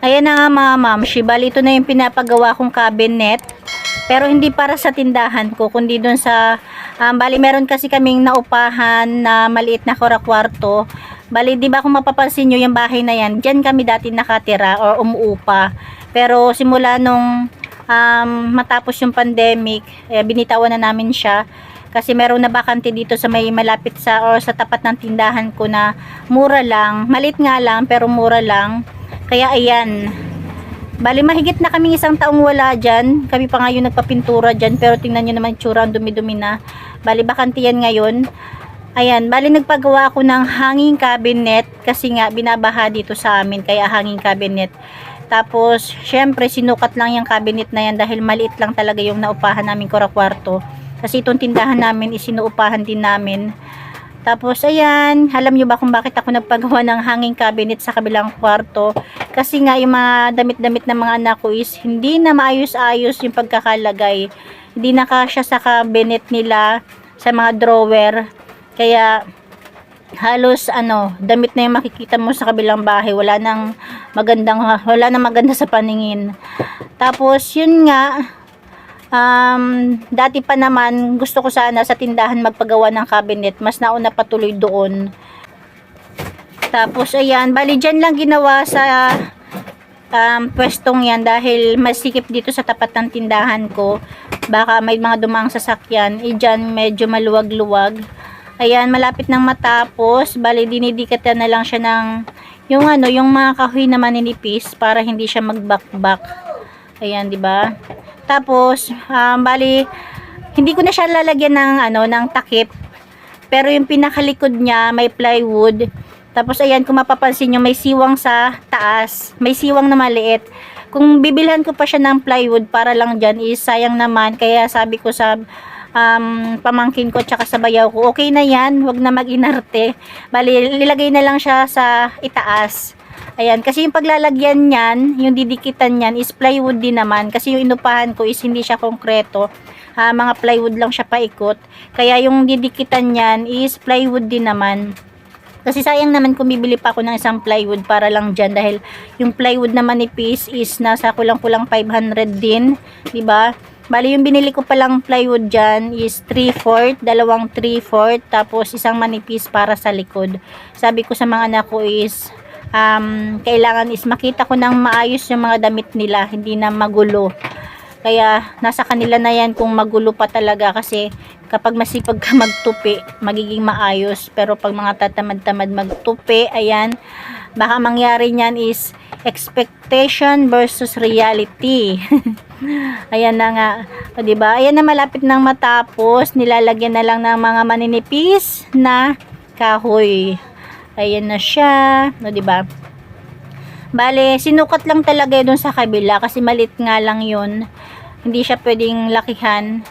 Ayan na nga mga mamshi, bali ito na yung pinapagawa kong cabinet. Pero hindi para sa tindahan ko, kundi doon sa, bali meron kasi kaming naupahan na maliit na kwarto. Bali, di ba kung mapapansin nyo yung bahay na yan, dyan kami dati nakatira or umuupa. Pero simula nung matapos yung pandemic, binitawan na namin siya. Kasi meron na bakante dito sa may malapit sa or sa tapat ng tindahan ko na mura lang. Maliit nga lang pero mura lang. Kaya ayan. Bali mahigit na kaming 1 taong wala dyan. Kami pa nga yung nagpapintura dyan. Pero tingnan nyo naman tsura, ang dumi-dumi na. Bali bakante yan ngayon. Ayan, bali nagpagawa ako ng hanging cabinet. Kasi nga binabaha dito sa amin. Kaya hanging cabinet. Tapos syempre sinukat lang yung cabinet na yan. Dahil maliit lang talaga yung naupahan namin kwarto. Kasi itong tindahan namin isinuupahan din namin. Tapos ayan, alam nyo ba kung bakit ako nagpagawa ng hanging cabinet sa kabilang kwarto? Kasi nga yung mga damit-damit ng mga anak ko is hindi na maayos-ayos yung pagkakalagay. Hindi na kasya sa cabinet nila, sa mga drawer. Kaya halos damit na yung makikita mo sa kabilang bahay. Wala nang maganda sa paningin. Tapos yun nga, dati pa naman gusto ko sana sa tindahan magpagawa ng cabinet, mas nauna patuloy doon. Tapos ayan, bali dyan lang ginawa sa pwestong yan dahil masikip dito sa tapat ng tindahan ko, baka may mga dumang sasakyan. Dyan medyo maluwag-luwag. Ayan, malapit nang matapos. Bali dinidikatan na lang siya ng yung mga kahoy na maninipis para hindi siya magbakbak. Ayan, di ba? Tapos, bali, hindi ko na siya lalagyan ng takip. Pero yung pinakalikod niya, may plywood. Tapos, ayan, kung mapapansin nyo, may siwang sa taas. May siwang na maliit. Kung bibilhan ko pa siya ng plywood para lang dyan, is sayang naman. Kaya sabi ko sa pamangkin ko, tsaka sa bayaw ko, okay na yan, wag na mag-inarte. Bali, lilagay na lang siya sa itaas. Ayan, kasi yung paglalagyan niyan, yung didikitan niyan is plywood din naman. Kasi yung inupahan ko is hindi siya konkreto. Mga plywood lang siya paikot. Kaya yung didikitan niyan is plywood din naman. Kasi sayang naman kung bibili pa ako ng isang plywood para lang dyan. Dahil yung plywood na manipis is nasa kulang-kulang 500 din. Diba? Bali yung binili ko palang plywood dyan is 3/4, dalawang 3/4. Tapos isang manipis para sa likod. Sabi ko sa mga anak ko is kailangan is makita ko ng maayos yung mga damit nila, hindi na magulo. Kaya nasa kanila na yan kung magulo pa talaga, kasi kapag masipag ka magtupi, magiging maayos. Pero pag mga tatamad-tamad magtupi, ayan, baka mangyari niyan is expectation versus reality. Ayan na nga, o diba? Ayan na, malapit nang matapos. Nilalagyan na lang ng mga maninipis na kahoy. Ayan na siya, no, diba? Bale, sinukat lang talaga doon sa kabila kasi maliit nga lang yun. Hindi siya pwedeng lakihan.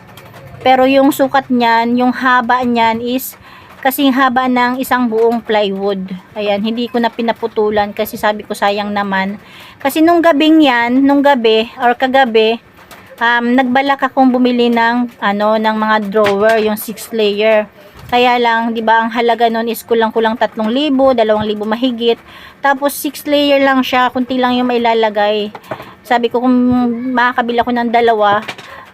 Pero yung sukat niyan, yung haba niyan is kasing haba ng isang buong plywood. Ayan, hindi ko na pinaputulan kasi sabi ko sayang naman. Kasi nung gabi or kagabi, nagbalak akong bumili ng mga drawer, yung 6 layer. Kaya lang, 'di ba, ang halaga nun is kulang-kulang 3,000, 2,000 mahigit. Tapos 6 layer lang siya, kunti lang yung mailalagay. Sabi ko kung makakabila ko ng dalawa,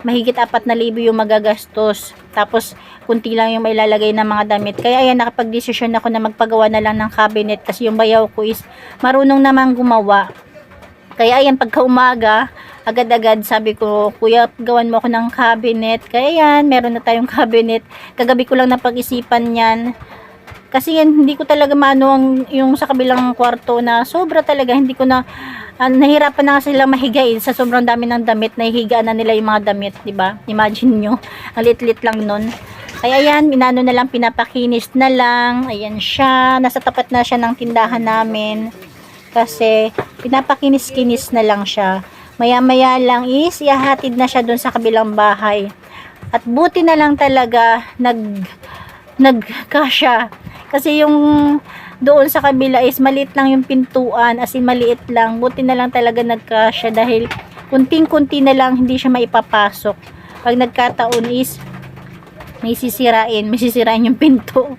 mahigit 4,000 yung magagastos. Tapos kunti lang yung mailalagay ng mga damit. Kaya ayan, nakapag-desisyon ako na magpagawa na lang ng cabinet kasi yung bayaw ko is marunong naman gumawa. Kaya ayan, pagka umaga, agad-agad sabi ko, kuya, gawan mo ako ng cabinet. Kaya yan, meron na tayong cabinet. Kagabi ko lang napag-isipan yan. Kasi yan, hindi ko talaga yung sa kabilang kwarto na sobra talaga. Hindi ko na, nahirapan na sila mahigain sa sobrang dami ng damit. Nahihigaan na nila yung mga damit, diba? Imagine nyo, ang lit-lit lang nun. Kaya yan, na lang, pinapakinis na lang. Ayan siya, nasa tapat na siya ng tindahan namin. Kasi pinapakinis-kinis na lang siya. Maya-maya lang is ihahatid na siya doon sa kabilang bahay. At buti na lang talaga nagkasya. Kasi yung doon sa kabila is maliit lang yung pintuan, as in maliit lang. Buti na lang talaga nagkasya dahil kunting-kunti na lang hindi siya maipapasok. Pag nagkataon is may sisirain yung pinto.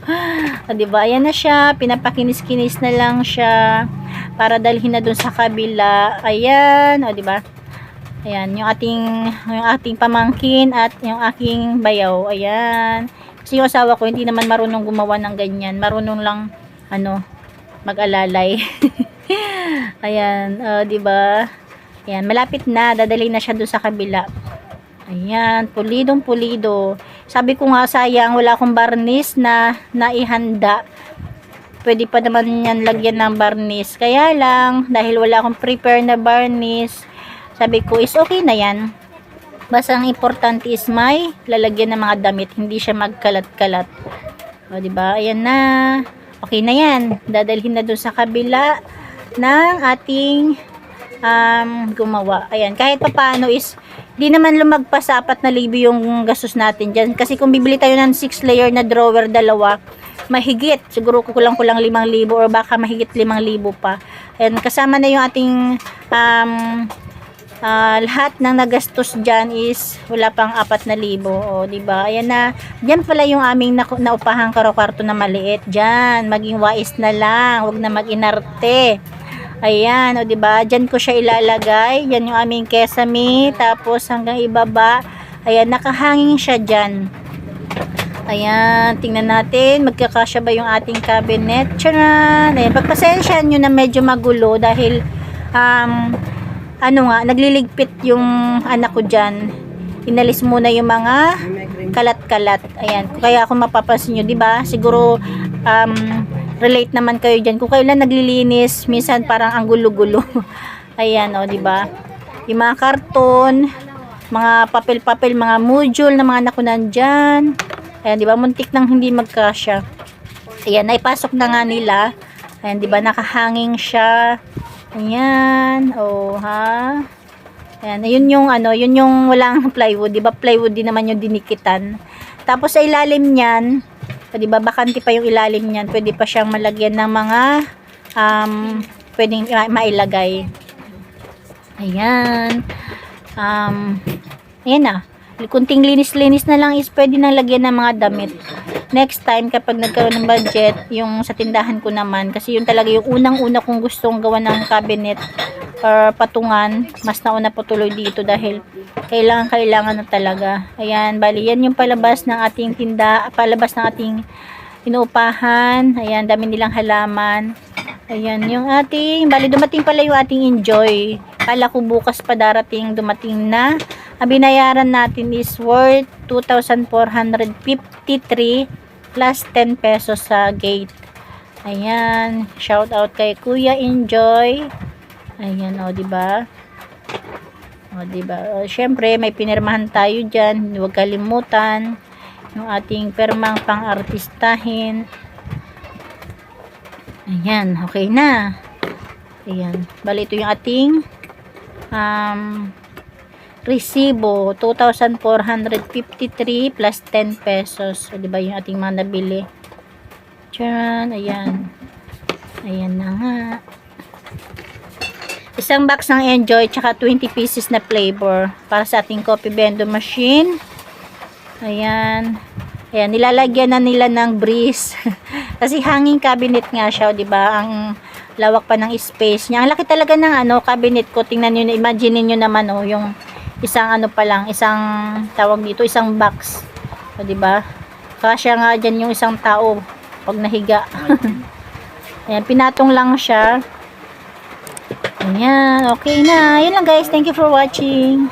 O, diba? Ayan na siya, pinapakinis-kinis na lang siya para dalhin na dun sa kabila. Ayan, o, diba? Ayan, yung ating pamangkin at yung aking bayaw. Ayan. Kasi yung asawa ko hindi naman marunong gumawa ng ganyan. Marunong lang mag-alalay. Ayan, diba? Ayan, malapit na, dadalhin na siya doon sa kabila. Ayan, pulidong pulido. Sabi ko nga, sayang wala akong barnis na naihanda. Pwede pa naman yan lagyan ng barnis. Kaya lang, dahil wala akong prepare na barnis, sabi ko is okay na yan. Basta ang importante is may lalagyan ng mga damit, hindi siya magkalat-kalat. O, diba? Ayan na. Okay na yan. Dadalhin na doon sa kabila ng ating gumawa. Ayan. Kahit pa paano is di naman lumagpas sa 4,000 yung gastos natin dyan. Kasi kung bibili tayo ng 6 layer na drawer, dalawa, mahigit. Siguro kulang-kulang 5,000 or baka mahigit 5,000 pa. Ayan. Kasama na yung ating lahat ng nagastos dyan is wala pang 4,000. O, diba? Ayan na. Diyan pala yung aming naupahang kwarto na maliit. Diyan. Maging wais na lang. Huwag na mag-inarte. Ayan. O, diba? Diyan ko siya ilalagay. Yan yung aming kesame. Tapos hanggang ibaba. Ayan. Nakahanging siya dyan. Ayan. Tingnan natin. Magkakasya ba yung ating cabinet? Tcharan! Ayan. Pagpasensya nyo na medyo magulo dahil nagliligpit yung anak ko dyan. Inalis muna yung mga kalat-kalat. Ayan. Kaya kung mapapansin nyo, diba? Siguro, relate naman kayo dyan. Kung kailan naglilinis, minsan parang ang gulo-gulo. Ayan, o, diba? Yung mga karton, mga papel-papel, mga module na mga nakunan dyan. Ayan, diba? Muntik nang hindi magkasya. Ayan, naipasok na nga nila. Ayan, diba? Nakahanging siya. Ayan, oh, ha. Ayan, yun yung walang plywood, 'di ba? Plywood din naman yung dinikitan. Tapos sa ilalim niyan, 'di ba? Bakante pa yung ilalim niyan. Pwede pa siyang malagyan ng mga pwedeng mailagay. Ayan. Ayan na. Kunting linis-linis na lang is pwede nang lagyan ng mga damit. Next time, kapag nagkaroon ng budget, yung sa tindahan ko naman, kasi yun talaga yung unang-una kong gustong gawa ng cabinet or patungan, mas nauna po tuloy dito dahil kailangan na talaga. Ayan, bali, yan yung palabas ng ating palabas ng ating inuupahan. Ayan, dami nilang halaman. Ayan, yung ating, bali, dumating pala yung ating enjoy. Kala ko bukas pa dumating na. Ang binayaran natin is worth 2,453 plus 10 pesos sa gate. Ayan, shout out kay Kuya Enjoy. Ayan, o, diba? O, diba? O, syempre, may pinirmahan tayo dyan. Huwag kalimutan yung ating permang pang-artistahin. Ayan, okay na. Ayan, bali ito yung ating resibo, 2,453 plus 10 pesos. So, diba yung ating mga nabili? Tcharan! Ayan. Ayan na nga. Isang box ng Enjoy, tsaka 20 pieces na flavor para sa ating coffee blender machine. Ayan. Ayan, nilalagyan na nila ng breeze. Kasi hanging cabinet nga siya, diba? Ang lawak pa ng space niya. Ang laki talaga ng cabinet ko. Tingnan nyo, imagine niyo naman, yung isang isang tawag dito, isang box. O, diba? Kasya nga dyan yung isang tao pag nahiga. Ayan, pinatong lang siya. Ayan, okay na. Yun lang guys. Thank you for watching.